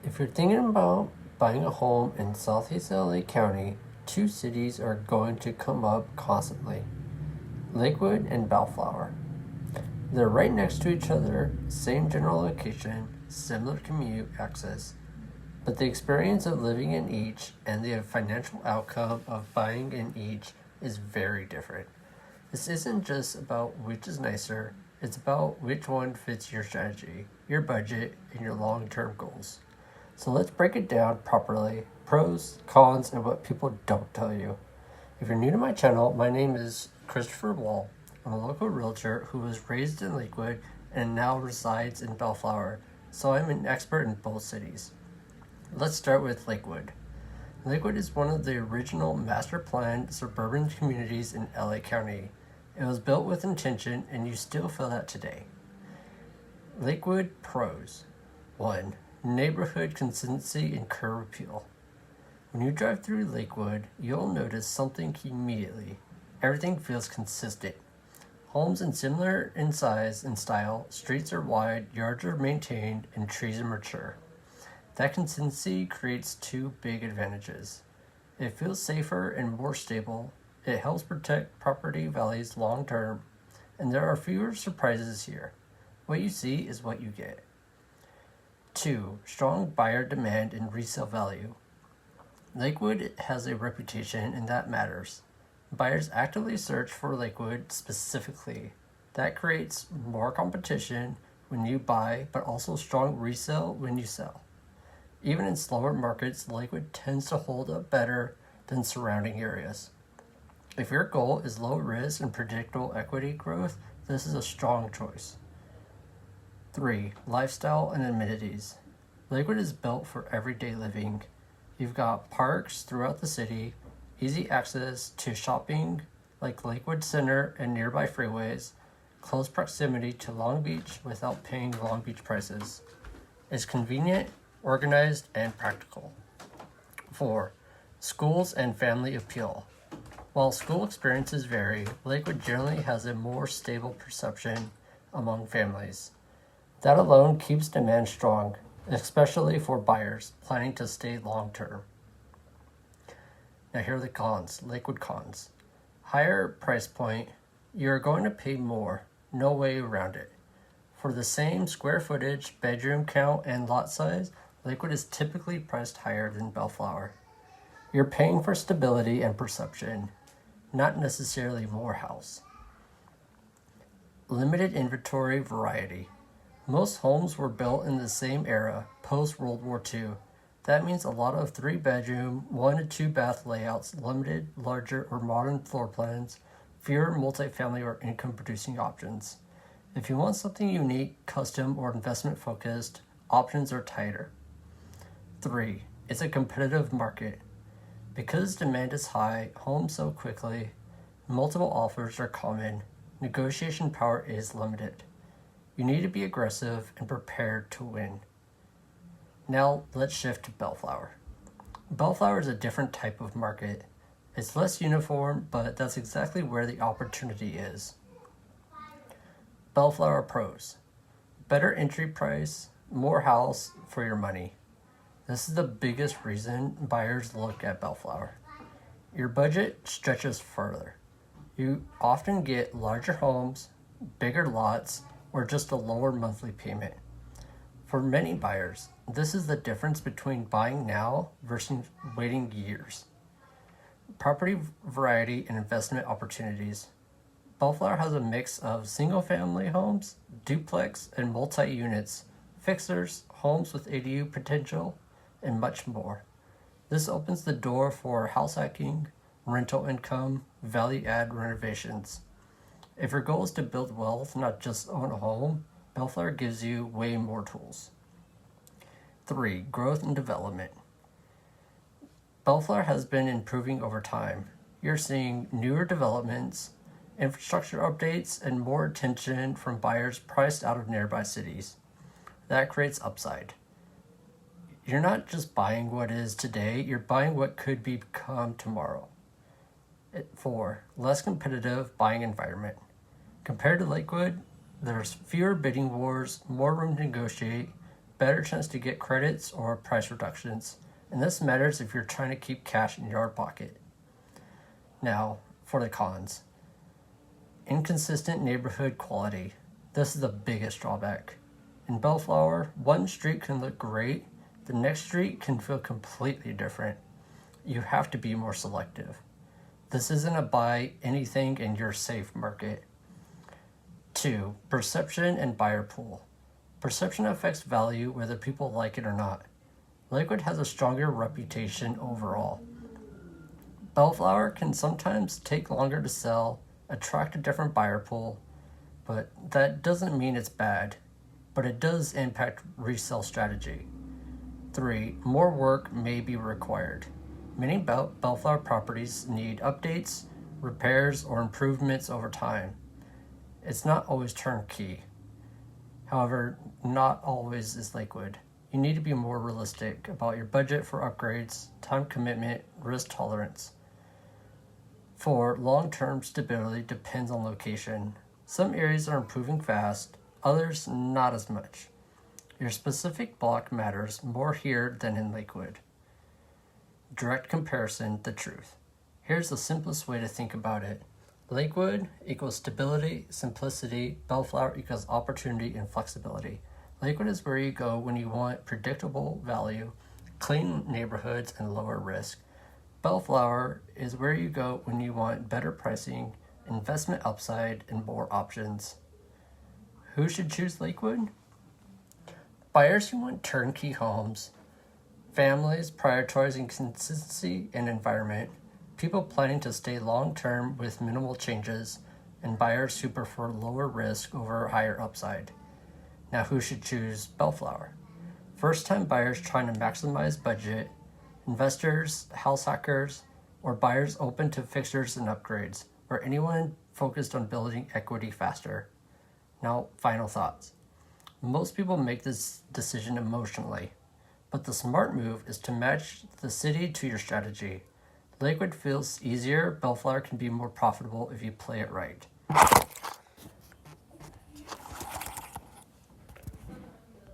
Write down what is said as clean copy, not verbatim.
If you're thinking about buying a home in Southeast LA County, two cities are going to come up constantly: Lakewood and Bellflower. They're right next to each other, same general location, similar commute access, but the experience of living in each and the financial outcome of buying in each is very different. This isn't just about which is nicer, it's about which one fits your strategy, your budget, and your long term goals. So let's break it down properly: pros, cons, and what people don't tell you. If you're new to my channel, my name is Christopher Wall. I'm a local realtor who was raised in Lakewood and now resides in Bellflower, so I'm an expert in both cities. Let's start with Lakewood. Lakewood is one of the original master planned suburban communities in LA County. It was built with intention, and you still feel that today. Lakewood pros: 1. Neighborhood consistency and curb appeal. When you drive through Lakewood, you'll notice something immediately. Everything feels consistent. Homes are similar in size and style, streets are wide, yards are maintained, and trees are mature. That consistency creates two big advantages. It feels safer and more stable. It helps protect property values long term, and there are fewer surprises here. What you see is what you get. 2. Strong buyer demand and resale value. Lakewood has a reputation, and that matters. Buyers actively search for Lakewood specifically. That creates more competition when you buy, but also strong resale when you sell. Even in slower markets, Lakewood tends to hold up better than surrounding areas. If your goal is low risk and predictable equity growth, this is a strong choice. 3. Lifestyle and amenities. Lakewood is built for everyday living. You've got parks throughout the city, easy access to shopping like Lakewood Center and nearby freeways, close proximity to Long Beach without paying Long Beach prices. It's convenient, organized, and practical. 4. Schools and family appeal. While school experiences vary, Lakewood generally has a more stable perception among families. That alone keeps demand strong, especially for buyers planning to stay long term. Now here are the cons, Lakewood cons. Higher price point, you're going to pay more, no way around it. For the same square footage, bedroom count, and lot size, Lakewood is typically priced higher than Bellflower. You're paying for stability and perception, not necessarily more house. Limited inventory variety. Most homes were built in the same era, post-World War II. That means a lot of 3-bedroom, 1 to 2 bath layouts, limited, larger, or modern floor plans, fewer multifamily or income-producing options. If you want something unique, custom, or investment-focused, options are tighter. 3. It's a competitive market. Because demand is high, homes sell quickly, multiple offers are common, negotiation power is limited. You need to be aggressive and prepared to win. Now let's shift to Bellflower. Bellflower is a different type of market. It's less uniform, but that's exactly where the opportunity is. Bellflower pros: better entry price, more house for your money. This is the biggest reason buyers look at Bellflower. Your budget stretches further. You often get larger homes, bigger lots, or just a lower monthly payment. For many buyers, this is the difference between buying now versus waiting years. Property variety and investment opportunities. Bellflower has a mix of single-family homes, duplex, and multi-units, fixers, homes with ADU potential, and much more. This opens the door for house hacking, rental income, value-add renovations. If your goal is to build wealth, not just own a home, Bellflower gives you way more tools. 3. Growth and development. Bellflower has been improving over time. You're seeing newer developments, infrastructure updates, and more attention from buyers priced out of nearby cities. That creates upside. You're not just buying what is today, you're buying what could become tomorrow. 4. Less competitive buying environment. Compared to Lakewood, there's fewer bidding wars, more room to negotiate, better chance to get credits or price reductions, and this matters if you're trying to keep cash in your pocket. Now, for the cons. Inconsistent neighborhood quality. This is the biggest drawback. In Bellflower, one street can look great, the next street can feel completely different. You have to be more selective. This isn't a buy anything in your safe market. 2. Perception and buyer pool. Perception affects value whether people like it or not. Lakewood has a stronger reputation overall. Bellflower can sometimes take longer to sell, attract a different buyer pool, but that doesn't mean it's bad, but it does impact resale strategy. 3. More work may be required. Many Bellflower properties need updates, repairs, or improvements over time. It's not always turnkey. However, not always is Lakewood. You need to be more realistic about your budget for upgrades, time commitment, risk tolerance. 4. Long-term stability depends on location. Some areas are improving fast, others not as much. Your specific block matters more here than in Lakewood. Direct comparison, the truth. Here's the simplest way to think about it. Lakewood equals stability, simplicity. Bellflower equals opportunity and flexibility. Lakewood is where you go when you want predictable value, clean neighborhoods, and lower risk. Bellflower is where you go when you want better pricing, investment upside, and more options. Who should choose Lakewood? Buyers who want turnkey homes, families prioritizing consistency and environment, people planning to stay long-term with minimal changes, and buyers who prefer lower risk over higher upside. Now, who should choose Bellflower? First-time buyers trying to maximize budget, investors, house hackers, or buyers open to fixtures and upgrades, or anyone focused on building equity faster. Now, final thoughts. Most people make this decision emotionally, but the smart move is to match the city to your strategy. Lakewood feels easier, Bellflower can be more profitable if you play it right.